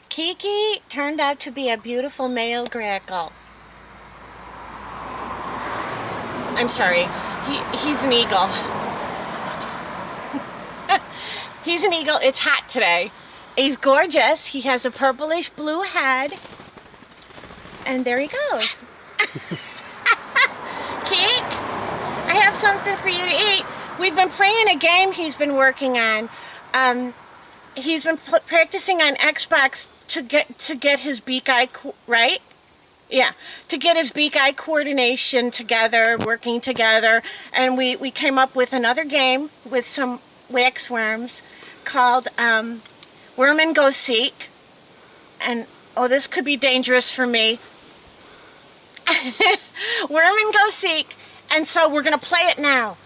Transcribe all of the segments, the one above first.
Kiki turned out to be a beautiful male grackle. I'm sorry, he's an eagle. He's an eagle. It's hot today. He's gorgeous. He has a purplish blue head. And there he goes. Kik, I have something for you to eat. We've been playing a game he's been working on. He's been practicing on Xbox to get his beak-eye, right? Yeah, to get his beak-eye coordination together, working together. And we came up with another game with some wax worms called Worm and Go Seek. And, oh, this could be dangerous for me. Worm and Go Seek. And so we're going to play it now.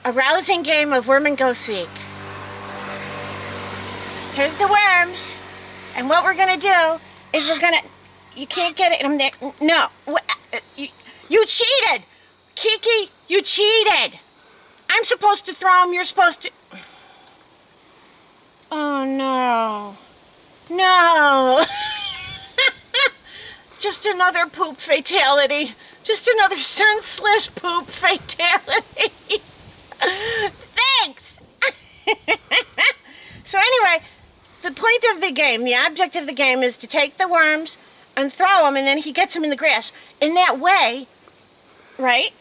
A rousing game of Worm and Go Seek. Here's the worms. And what we're going to do is we're going to... You can't get it. No. You cheated. Kiki, you cheated. I'm supposed to throw them. You're supposed to... Oh, no. No. Just another poop fatality. Just another senseless poop fatality. Thanks. So anyway, the point of the game, the object of the game is to take the worms and throw them, and then he gets them in the grass. In that way, right?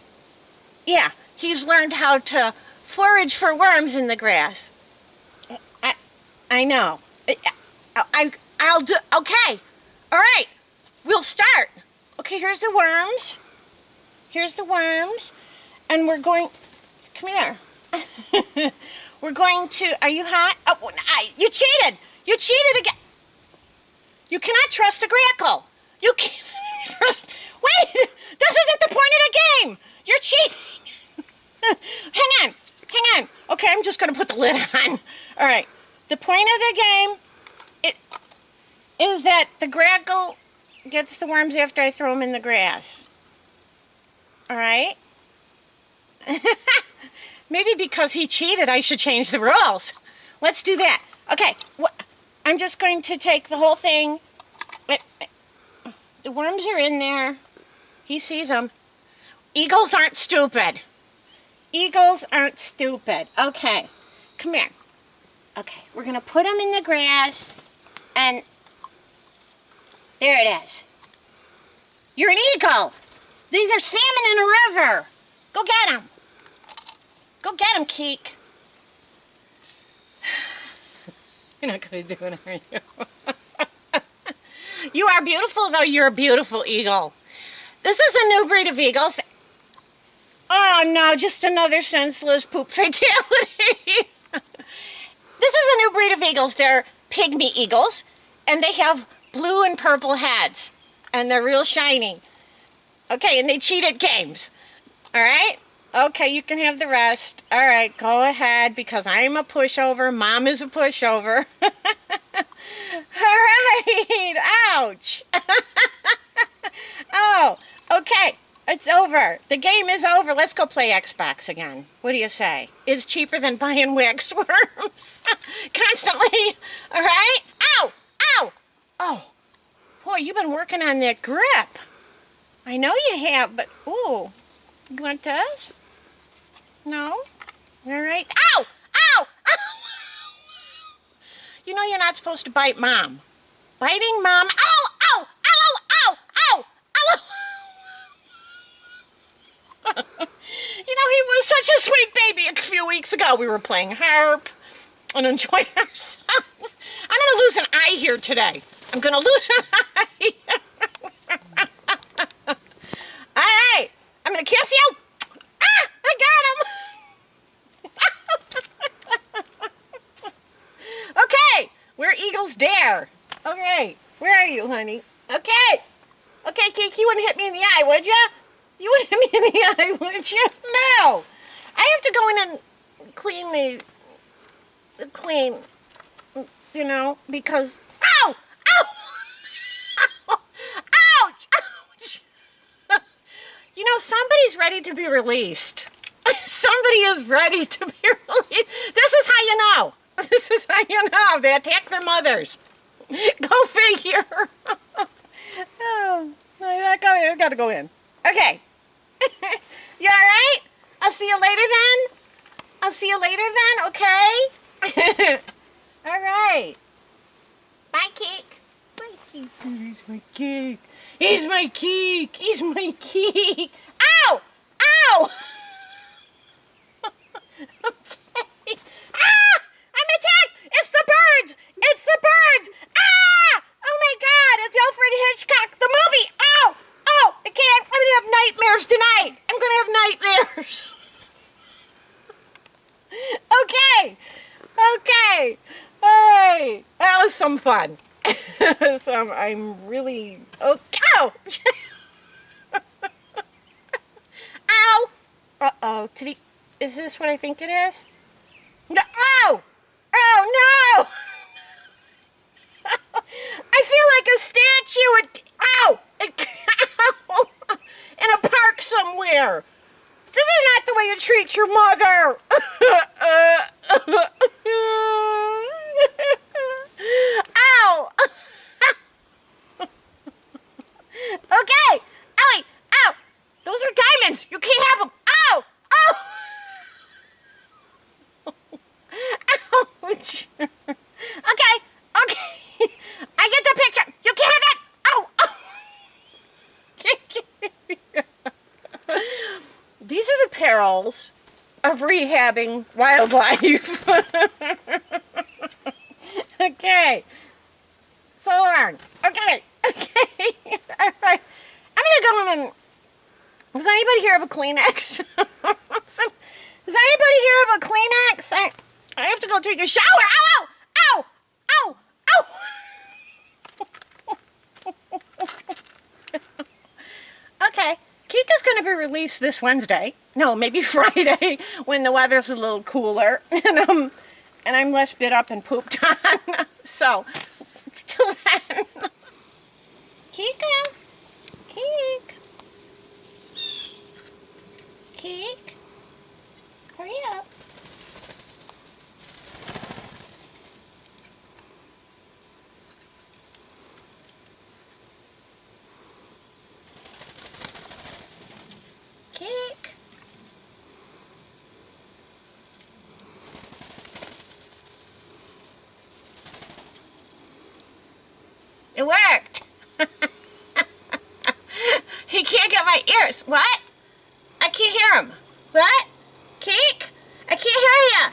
Yeah, he's learned how to forage for worms in the grass. I know. I'll do, okay. All right, we'll start. Okay, here's the worms. Here's the worms. And we're going, come here. We're going to, are you hot? Oh, you cheated. You cheated again. You cannot trust a grackle. You can't trust, wait, this isn't the point of the game. You're cheating. Hang on. Okay, I'm just going to put the lid on. All right. The point of the game is that the grackle gets the worms after I throw them in the grass. All right? Maybe because he cheated, I should change the rules. Let's do that. Okay, I'm just going to take the whole thing. The worms are in there. He sees them. Eagles aren't stupid. Eagles aren't stupid. Okay, come here. Okay, we're going to put them in the grass, and there it is. You're an eagle. These are salmon in a river. Go get them. Go get them, Kik. You're not going to do it, are you? You are beautiful, though. You're a beautiful eagle. This is a new breed of eagles. Oh, no, just another senseless poop fatality. This is a new breed of eagles. They're pygmy eagles, and they have blue and purple heads, and they're real shiny. Okay, and they cheat at games. All right? Okay, you can have the rest. All right, go ahead, because I'm a pushover. Mom is a pushover. All right. Ouch. Oh, okay. It's over. The game is over. Let's go play Xbox again. What do you say? It's cheaper than buying wax worms. Constantly. All right? Ow! Ow! Oh, boy, you've been working on that grip. I know you have, but, ooh. You want this? No? All right. Ow! Ow! Ow! You know you're not supposed to bite Mom. Biting Mom. Ow! Ow! Ow! Ow! Ow! Ow! You know, he was such a sweet baby a few weeks ago. We were playing harp and enjoying ourselves. I'm going to lose an eye here today. I'm going to lose an eye. All right. I'm going to kiss you. Ah! I got him. Okay. We're Eagles Dare. Okay. Where are you, honey? Okay. Okay, Kiki, you wouldn't hit me in the eye, would you? You wouldn't hit me in the eye, would you? No. I have to go in and clean, you know, because... Ow! Ow! Ouch! Ouch! somebody's ready to be released. Somebody is ready to be released. This is how you know. This is how you know. They attack their mothers. Go figure. Oh, I gotta go in. Okay. You all right? I'll see you later then. I'll see you later then, okay? All right. Bye, Kik. Bye, Kik. He's my Kik. He's my Kik. He's my Kik. Ow! Ow! Okay. Ah! I'm attacked! It's the birds! It's the birds! Ah! Oh my God! It's Alfred Hitchcock, the movie! Ow! Oh! I can't. I'm gonna have nightmares tonight. I'm gonna have nightmares. Okay. Okay. Hey, that was some fun. So I'm really. Oh! Ow! Ow! Uh-oh. Is this what I think it is? No! Oh! Oh no! I feel like a statue. Ow! In a park somewhere. This is not the way you treat your mother. Ow! Okay. Owie! Ow! Those are diamonds. You can't have them. Ow! Oh! Ouch! Okay. Okay. I get the picture. You can't have that. Ow! Oh. These are the perils of rehabbing wildlife. Okay. So learn. Okay. Okay. All right. I'm gonna go in and. Does anybody here have a Kleenex? Does anybody here have a Kleenex? I have to go take a shower. Ow! Ow! Ow! Ow! Okay. Kika's going to be released this Wednesday. No, maybe Friday when the weather's a little cooler and I'm less bit up and pooped on. So, till then. Kika. Kik. Kik. Hurry up. Kik. It worked. He can't get my ears. What? I can't hear him. What? Kik? I can't hear ya.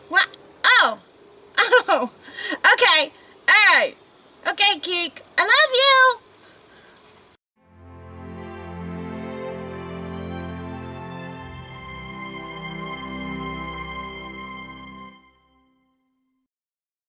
What? Oh. Oh. Okay. All right. Okay, Kik. I love you.